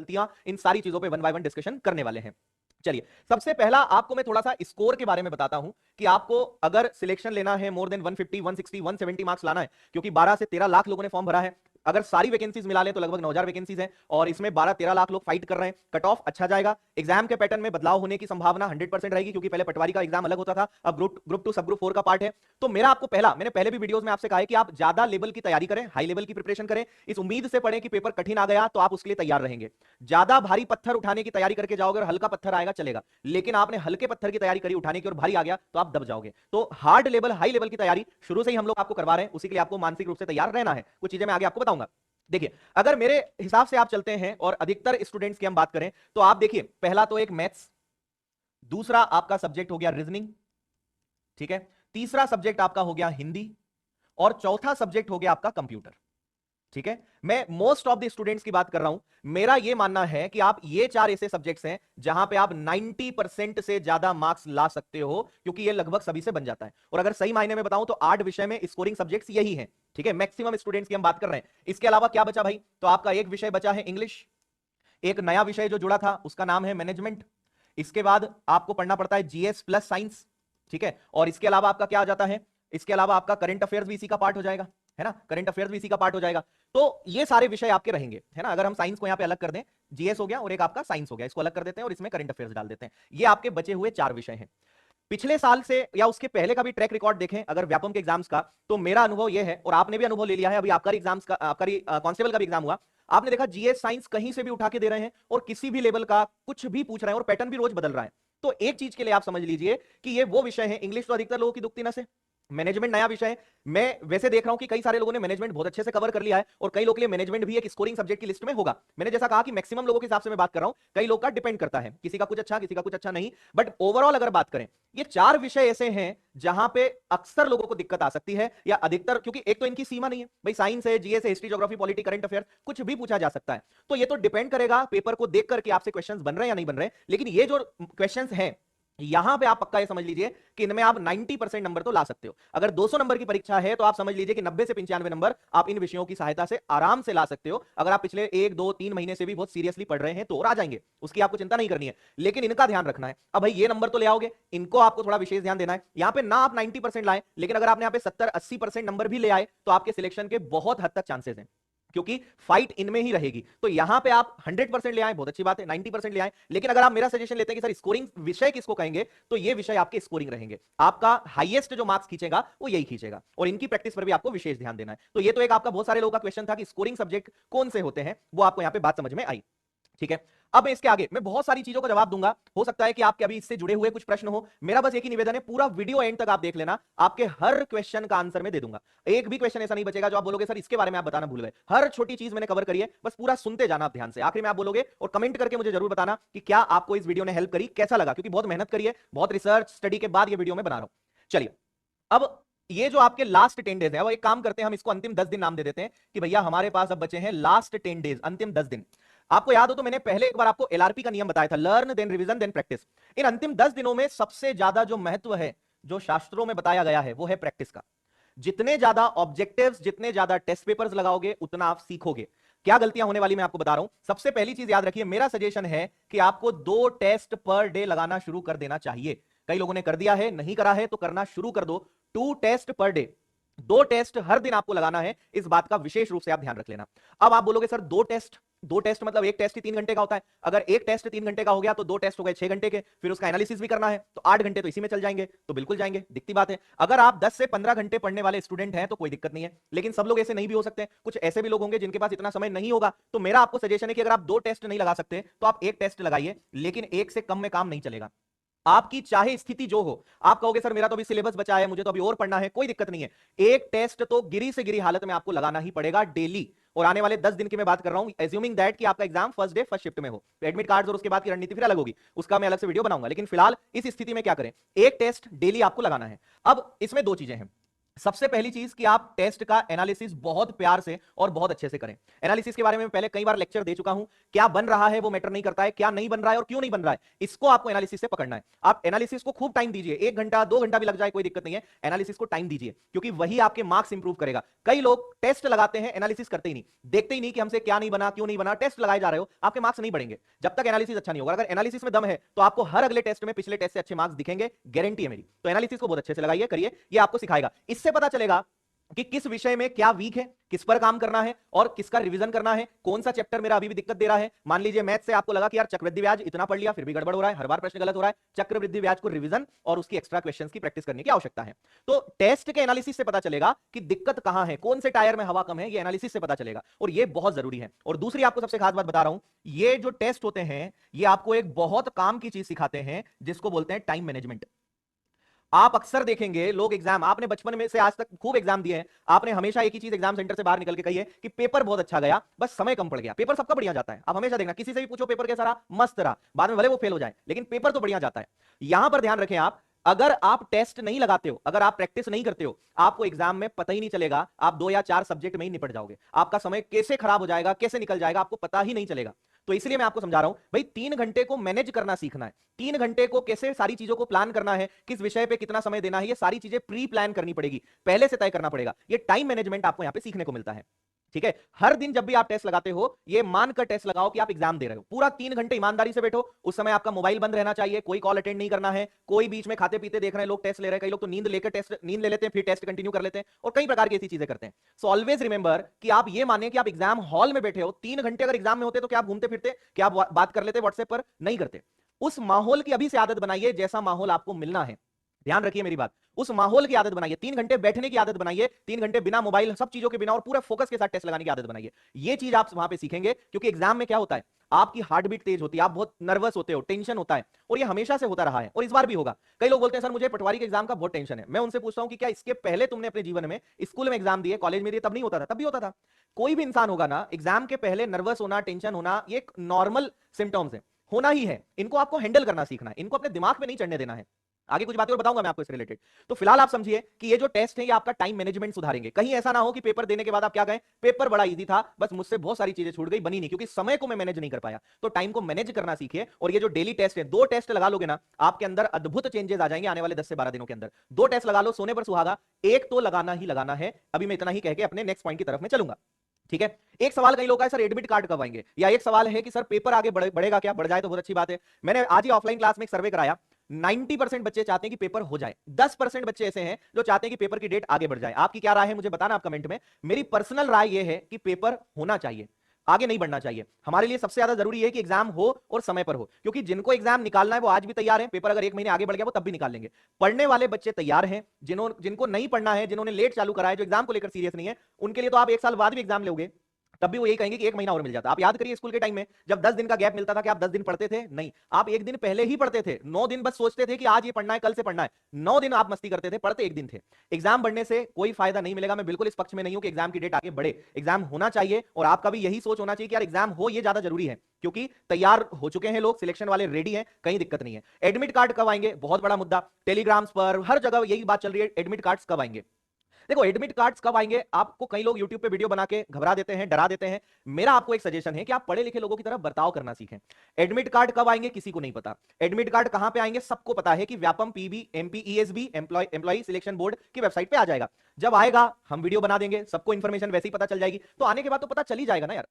गलतियां, इन सारी चीजों पे वन बाय वन डिस्कशन करने वाले हैं। चलिए, सबसे पहला आपको मैं थोड़ा सा स्कोर के बारे में बताता हूं कि आपको अगर सिलेक्शन लेना है मोर देन 150, 160, 170 मार्क्स लाना है, क्योंकि 12 से 13 लाख लोगों ने फॉर्म भरा है। अगर सारी वैकेंसीज मिला लें तो लगभग 9000 वैकेंसीज हैं और इसमें 12-13 लाख लोग फाइट कर रहे हैं। कट ऑफ अच्छा जाएगा। एग्जाम के पैटर्न में बदलाव होने की संभावना 100% रहेगी, क्योंकि पहले पटवारी का एग्जाम अलग होता था, अब ग्रुप 2 सब ग्रुप 4 का पार्ट है। तो मेरा आपको मैंने पहले भी वीडियोस में आपसे कहा है कि आप ज्यादा लेवल की तैयारी करें, हाई लेवल की प्रिपरेशन करें, इस उम्मीद से पढ़ें कि पेपर कठिन आ गया तो आप उसके लिए तैयार रहेंगे। ज्यादा भारी पत्थर उठाने की तैयारी करके जाओगे और हल्का पत्थर आएगा चलेगा, लेकिन आपने हल्के पत्थर की तैयारी करी उठाने की और भारी आ गया तो आप दब जाओगे। तो हार्ड लेवल, हाई लेवल की तैयारी शुरू से ही हम लोग आपको करवा रहे हैं, उसी के लिए आपको मानसिक रूप से तैयार रहना है। कुछ चीजें मैं आगे आपको बताऊंगा। देखिए, अगर मेरे हिसाब से आप चलते हैं और अधिकतर स्टूडेंट्स की हम बात करें तो आप देखिए, पहला तो एक मैथ्स, दूसरा आपका सब्जेक्ट हो गया रीजनिंग, ठीक है, तीसरा सब्जेक्ट आपका हो गया हिंदी और चौथा सब्जेक्ट हो गया आपका कंप्यूटर। ठीक है, मैं मोस्ट ऑफ द स्टूडेंट्स की बात कर रहा हूं। मेरा यह मानना है कि आप ये 4 ऐसे सब्जेक्ट्स हैं जहां पे आप 90% से ज्यादा मार्क्स ला सकते हो, क्योंकि ये लगभग सभी से बन जाता है। और अगर सही मायने में बताऊं तो 8 विषय में स्कोरिंग सब्जेक्ट्स यही हैं। ठीक है, मैक्सिमम स्टूडेंट्स की हम बात कर रहे हैं। इसके अलावा क्या बचा भाई? तो आपका एक विषय बचा है इंग्लिश, एक नया विषय जो जुड़ा था उसका नाम है मैनेजमेंट। इसके बाद आपको पढ़ना पड़ता है जीएस प्लस साइंस, ठीक है, और इसके अलावा आपका क्या आ जाता है? इसके अलावा आपका करंट अफेयर्स भी इसी का पार्ट हो जाएगा, है ना, करंट अफेयर्स भी इसी का पार्ट हो जाएगा। तो ये सारे विषय आपके रहेंगे, है ना। अगर हम साइंस को यहां पे अलग कर दें, जीएस हो गया और एक आपका साइंस हो गया, इसको अलग कर देते हैं और इसमें करंट अफेयर्स डाल देते हैं। ये आपके बचे हुए 4 विषय हैं। पिछले साल से या उसके पहले का भी ट्रैक रिकॉर्ड देखें अगर व्यापम के एग्जाम्स का, तो मेरा अनुभव यह है, और आपने भी अनुभव ले लिया है, अभी आपका एग्जाम्स का, आपका कांस्टेबल का भी एग्जाम हुआ, आपने देखा जीएस साइंस कहीं से भी उठा के दे रहे हैं और किसी भी लेवल का कुछ भी पूछ रहे हैं और पैटर्न भी रोज बदल रहा है। तो एक चीज के लिए आप समझ लीजिए कि ये वो विषय है, इंग्लिश तो अधिकतर लोगों की दुखती नस है, मैनेजमेंट नया विषय है। मैं वैसे देख रहा हूं कि कई सारे लोगों ने मैनेजमेंट बहुत अच्छे से कवर कर लिया है और कई लोगों के लिए मैनेजमेंट भी एक स्कोरिंग सब्जेक्ट की लिस्ट में होगा। मैंने जैसा कहा कि मैक्सिमम लोगों के हिसाब से मैं बात कर रहा हूं, कई लोग का डिपेंड करता है, किसी का कुछ अच्छा, किसी का कुछ अच्छा नहीं, बट ओवरऑल अगर बात करें, ये 4 विषय ऐसे हैं जहां पे अक्सर लोगों को दिक्कत आ सकती है, या अधिकतर, क्योंकि एक तो इनकी सीमा नहीं है भाई, साइंस है, जीएस है, history, geography, polity, current affair, कुछ भी पूछा जा सकता है। तो ये तो डिपेंड करेगा पेपर को देख करके आपसे क्वेश्चंस बन रहे हैं या नहीं बन रहे, लेकिन ये जो क्वेश्चंस हैं यहां पे आप पक्का ये समझ लीजिए कि इनमें आप 90% नंबर तो ला सकते हो। अगर 200 नंबर की परीक्षा है तो आप समझ लीजिए कि 90 से 95 नंबर आप इन विषयों की सहायता से आराम से ला सकते हो। अगर आप पिछले 1, 2, 3 महीने से भी बहुत सीरियसली पढ़ रहे हैं तो और आ जाएंगे, उसकी आपको चिंता नहीं करनी है, लेकिन इनका ध्यान रखना है। अब भाई ये नंबर तो ले आओगे, इनको आपको थोड़ा विशेष ध्यान देना है। यहां पे ना आप 90% लाए, लेकिन अगर आपने यहां पे 70-80% नंबर भी ले आए तो आपके सिलेक्शन के बहुत हद तक चांसेस हैं, क्योंकि फाइट इनमें ही रहेगी। तो यहां पे आप 100% ले आए, बहुत अच्छी बात है, 90% ले आए, लेकिन अगर आप मेरा सजेशन लेते हैं कि सर स्कोरिंग विषय किसको कहेंगे, तो ये विषय आपके स्कोरिंग रहेंगे। आपका हाईएस्ट जो मार्क्स खींचेगा वो यही खींचेगा, और इनकी प्रैक्टिस पर भी आपको विशेष ध्यान देना है। तो ये तो एक आपका बहुत सारे लोगों का क्वेश्चन था कि स्कोरिंग सब्जेक्ट कौन से होते हैं, वो आपको यहां पे बात समझ में आई। ठीक है, अब इसके आगे मैं बहुत सारी चीजों का जवाब दूंगा, हो सकता है कि आपके अभी इससे जुड़े हुए कुछ प्रश्न हो। मेरा बस एक ही निवेदन है, पूरा वीडियो एंड तक आप देख लेना, आपके हर क्वेश्चन का आंसर मैं दे दूंगा। एक भी क्वेश्चन ऐसा नहीं बचेगा जो आप बोलोगे सर इसके बारे में आप बताना भूल गए। हर छोटी चीज मैंने कवर करी है, बस पूरा सुनते जाना आप ध्यान से। आखिर में आप बोलोगे और कमेंट करके मुझे जरूर बताना कि क्या आपको इस वीडियो ने हेल्प करी, कैसा लगा, क्योंकि बहुत मेहनत करी है, बहुत रिसर्च स्टडी के बाद ये वीडियो मैं बना रहा हूं। चलिए, अब ये जो आपके लास्ट 10 डेज है, वो एक काम करते हैं, हम इसको अंतिम 10 दिन नाम दे देते हैं कि भैया हमारे पास अब बचे हैं लास्ट 10 डेज, अंतिम 10 दिन। आपको याद हो तो मैंने पहले एक बार आपको एलआरपी का नियम बताया था, learn then revision then practice. इन अंतिम 10 दिनों में सबसे ज्यादा जो महत्व है, जो शास्त्रों में बताया गया है, वो है प्रैक्टिस का। जितने ज्यादा ऑब्जेक्टिव्स, जितने ज्यादा टेस्ट पेपर्स लगाओगे, उतना आप सीखोगे। क्या गलतियां होने वाली मैं आपको बता रहा हूं। सबसे पहली चीज याद रखिए, मेरा सजेशन है कि आपको 2 टेस्ट पर डे लगाना शुरू कर देना चाहिए। कई लोगों ने कर दिया है, नहीं करा है तो करना शुरू कर दो। 2 टेस्ट पर डे, 2 टेस्ट हर दिन आपको लगाना है, इस बात का विशेष रूप से आप ध्यान रख लेना। अब आप बोलोगे सर 2 टेस्ट मतलब एक टेस्ट ही 3 घंटे का होता है। अगर एक टेस्ट 3 घंटे का हो गया तो 2 टेस्ट हो गए 6 घंटे के, फिर उसका एनालिसिस भी करना है तो 8 घंटे तो इसी में चल जाएंगे। तो बिल्कुल जाएंगे, दिखती बात है। अगर आप 10 से 15 घंटे पढ़ने वाले स्टूडेंट हैं तो कोई दिक्कत नहीं है, लेकिन सब लोग ऐसे नहीं भी हो सकते, कुछ ऐसे भी लोग होंगे जिनके पास इतना समय नहीं होगा। तो मेरा आपको सजेशन है कि अगर आप 2 टेस्ट नहीं लगा सकते तो आप एक टेस्ट लगाइए, लेकिन एक से कम में काम नहीं चलेगा। आपकी चाहे स्थिति जो हो, आप कहोगे सर मेरा तो अभी सिलेबस बचा है, मुझे तो अभी और पढ़ना है, कोई दिक्कत नहीं है, एक टेस्ट तो गिरी से गिरी हालत में आपको लगाना ही पड़ेगा डेली। और आने वाले 10 दिन की मैं बात कर रहा हूं, एज्यूमिंग दैट कि आपका exam first day first shift में हो, एडमिट कार्ड्स और उसके बाद की रणनीति फिर अलग होगी, उसका मैं अलग से वीडियो बनाऊंगा। लेकिन फिलहाल इस स्थिति में क्या करें, एक टेस्ट डेली आपको लगाना है। अब इसमें 2 चीजें हैं, सबसे पहली चीज कि आप टेस्ट का एनालिसिस बहुत प्यार से और बहुत अच्छे से करें। एनालिसिस के बारे में पहले कई बार लेक्चर दे चुका हूं। क्या बन रहा है वो मैटर नहीं करता है, क्या नहीं बन रहा है और क्यों नहीं बन रहा है, इसको आपको एनालिसिस से पकड़ना है। आप एनालिसिस को खूब टाइम दीजिए, 1 घंटा 2 घंटा भी लग जाए कोई दिक्कत नहीं है, एनालिसिस को टाइम दीजिए, क्योंकि वही आपके मार्क्स इंप्रूव करेगा। कई लोग टेस्ट लगाते हैं, एनालिसिस करते ही नहीं, देखते ही नहीं कि हमसे क्या नहीं बना, क्यों नहीं बना, टेस्ट लगाए जा रहे हो, आपके मार्क्स नहीं बढ़ेंगे जब तक एनालिसिस अच्छा नहीं होगा। अगर एनालिसिस में दम है तो आपको हर अगले टेस्ट में पिछले टेस्ट से अच्छे मार्क्स दिखेंगे, गारंटी है मेरी। तो एनालिसिस को बहुत अच्छे से लगाइए, करिए, ये आपको सिखाएगा। इससे पता चलेगा कि किस विषय में क्या वीक है, किस पर काम करना है और किसका रिवीजन करना है, कौन सा चैप्टर मेरा अभी भी दिक्कत दे रहा है। मान लीजिए मैथ से आपको लगा कि यार चक्रवृद्धि ब्याज इतना पढ़ लिया फिर भी गड़बड़ हो रहा है, हर बार प्रश्न गलत हो रहा है, चक्रवृद्धि ब्याज को रिवीजन और उसकी एक्स्ट्रा क्वेश्चंस की प्रैक्टिस करने की आवश्यकता है। तो टेस्ट के एनालिसिस से पता चलेगा कि दिक्कत कहां है, कौन से टायर में हवा कम है, ये एनालिसिस से पता चलेगा और ये बहुत जरूरी है। और दूसरी आपको सबसे खास बात बता रहा हूं, ये जो टेस्ट होते हैं ये आपको एक बहुत काम की चीज सिखाते हैं जिसको बोलते हैं टाइम मैनेजमेंट। आप अक्सर देखेंगे लोग एग्जाम, आपने बचपन में से आज तक खूब एग्जाम दिए हैं, आपने हमेशा एक ही चीज एग्जाम सेंटर से बाहर निकल के कही है कि पेपर बहुत अच्छा गया, बस समय कम पड़ गया। पेपर सबका बढ़िया जाता है, आप हमेशा देखना, किसी से भी पूछो पेपर कैसा रहा, मस्त रहा, बाद में भले वो फेल हो जाए लेकिन पेपर तो बढ़िया जाता है। यहां पर ध्यान रखें आप, अगर आप टेस्ट नहीं लगाते हो, अगर आप प्रैक्टिस नहीं करते हो, आपको एग्जाम में पता ही नहीं चलेगा, आप 2 या 4 सब्जेक्ट में ही निपट जाओगे, आपका समय कैसे खराब हो जाएगा, कैसे निकल जाएगा, आपको पता ही नहीं चलेगा। तो इसलिए मैं आपको समझा रहा हूं भाई, 3 घंटे को मैनेज करना सीखना है, 3 घंटे को कैसे सारी चीजों को प्लान करना है, किस विषय पे कितना समय देना है, ये सारी चीजें प्री प्लान करनी पड़ेगी, पहले से तय करना पड़ेगा। ये टाइम मैनेजमेंट आपको यहां पे सीखने को मिलता है। ठीक है, हर दिन जब भी आप टेस्ट लगाते हो, ये मानकर टेस्ट लगाओ कि आप एग्जाम दे रहे हो, पूरा 3 घंटे ईमानदारी से बैठो। उस समय आपका मोबाइल बंद रहना चाहिए, कोई कॉल अटेंड नहीं करना है, कोई बीच में खाते पीते देख रहे हैं लोग टेस्ट ले रहे हैं, कई लोग तो नींद लेकर टेस्ट, नींद ले लेते हैं फिर टेस्ट कंटिन्यू कर लेते हैं और कई प्रकार की ऐसी चीजें करते हैं। सो ऑलवेज रिमेंबर कि आप ये माने कि आप एग्जाम हॉल में बैठे हो, 3 घंटे अगर एग्जाम में होते तो क्या आप घूमते फिरते, क्या आप बात कर लेते व्हाट्सएप पर, नहीं करते। उस माहौल की अभी से आदत बनाइए जैसा माहौल आपको मिलना है, ध्यान रखिए मेरी बात, उस माहौल की आदत बनाइए, 3 घंटे बैठने की आदत बनाइए, 3 घंटे बिना मोबाइल, सब चीजों के बिना और पूरा फोकस के साथ टेस्ट लगाने की आदत बनाइए। ये चीज आप वहां पे सीखेंगे, क्योंकि एग्जाम में क्या होता है, आपकी हार्ट बीट तेज होती है, आप बहुत नर्वस होते हो, टेंशन होता है, और ये हमेशा से होता रहा है और इस बार भी होगा। कई लोग बोलते हैं सर मुझे पटवारी के एग्जाम का बहुत टेंशन है। मैं उनसे पूछता हूं कि क्या इसके पहले तुमने अपने जीवन में स्कूल में एग्जाम दिए, कॉलेज में दिए, तब नहीं होता था? तब भी होता था। कोई भी इंसान होगा ना, एग्जाम के पहले नर्वस होना, टेंशन होना, ये एक नॉर्मल सिम्टम्स है, होना ही है। इनको आपको हैंडल करना सीखना है, इनको अपने दिमाग में नहीं चढ़ने देना है। आगे कुछ बातें और बताऊंगा मैं आपको इससे रिलेटेड। तो फिलहाल आप समझिए कि ये जो टेस्ट है ये आपका टाइम मैनेजमेंट सुधारेंगे। कहीं ऐसा ना हो कि पेपर देने के बाद आप क्या कहें, पेपर बड़ा इजी था, बस मुझसे बहुत सारी चीजें छूट गई, बनी नहीं, क्योंकि समय को मैं मैनेज नहीं कर पाया। तो टाइम को मैनेज करना सीखिए। और ये जो डेली टेस्ट है, 2 टेस्ट लगा लोगे ना, आपके अंदर अद्भुत चेंजेस आ जाएंगे आने वाले 10 से 12 दिनों के अंदर। 2 टेस्ट लगा लो, सोने पर सुहागा, एक तो लगाना ही लगाना है। अभी मैं इतना ही कह के अपने नेक्स्ट पॉइंट की तरफ में चलूंगा। ठीक है, एक सवाल कई लोग का है सर एडमिट कार्ड कब आएंगे, या एक सवाल है कि सर पेपर आगे बढ़ेगा क्या, बढ़ जाए तो बहुत अच्छी बात है। मैंने आज ही ऑफलाइन क्लास में एक सर्वे कराया, 90% बच्चे चाहते हैं कि पेपर हो जाए, 10% बच्चे ऐसे हैं जो चाहते हैं कि पेपर की डेट आगे बढ़ जाए। आपकी क्या राय है मुझे बताना आप कमेंट में। मेरी पर्सनल राय यह है कि पेपर होना चाहिए, आगे नहीं बढ़ना चाहिए। हमारे लिए सबसे ज्यादा जरूरी है कि एग्जाम हो और समय पर हो, क्योंकि जिनको एग्जाम निकालना है वो आज भी तैयार हैं, पेपर अगर 1 महीने आगे बढ़ गया वो तब भी निकाल लेंगे। पढ़ने वाले बच्चे तैयार हैं, जिनको नहीं पढ़ना है, जिन्होंने लेट चालू करा है, जो एग्जाम को लेकर सीरियस नहीं है, उनके लिए तो आप 1 साल बाद भी एग्जाम लोगे तब भी वो यही कहेंगे कि 1 महीना और मिल जाता। आप याद करिए स्कूल के टाइम में जब 10 दिन का गैप मिलता था कि आप 10 दिन पढ़ते थे, नहीं, आप 1 दिन पहले ही पढ़ते थे। 9 दिन बस सोचते थे कि आज ये पढ़ना है, कल से पढ़ना है, 9 दिन आप मस्ती करते थे, पढ़ते 1 दिन थे। एग्जाम बढ़ने से कोई फायदा नहीं मिलेगा। मैं बिल्कुल इस पक्ष में नहीं हूं कि एग्जाम की डेट आगे बढ़े, एग्जाम होना चाहिए और आपका भी यही सोच होना चाहिए कि यार एग्जाम हो, ये ज्यादा जरूरी है, क्योंकि तैयार हो चुके हैं लोग, सिलेक्शन वाले रेडी हैं, कहीं दिक्कत नहीं है। एडमिट कार्ड कब आएंगे, बहुत बड़ा मुद्दा, टेलीग्राम्स पर हर जगह यही बात चल रही है, एडमिट कार्ड्स कब आएंगे। देखो एडमिट कार्ड्स कब आएंगे, आपको कई लोग YouTube पे वीडियो बना के घबरा देते हैं, डरा देते हैं। मेरा आपको एक सजेशन है कि आप पढ़े लिखे लोगों की तरह बर्ताव करना सीखें। एडमिट कार्ड कब आएंगे किसी को नहीं पता। एडमिट कार्ड कहां पे आएंगे सबको पता है कि Vyapam PB MPESB employ selection board की वेबसाइट पे आ जाएगा। जब आएगा हम वीडियो बना देंगे, सबको इंफॉर्मेशन वैसे ही पता चल जाएगी। तो आने के बाद तो पता चल ही जाएगा ना यार।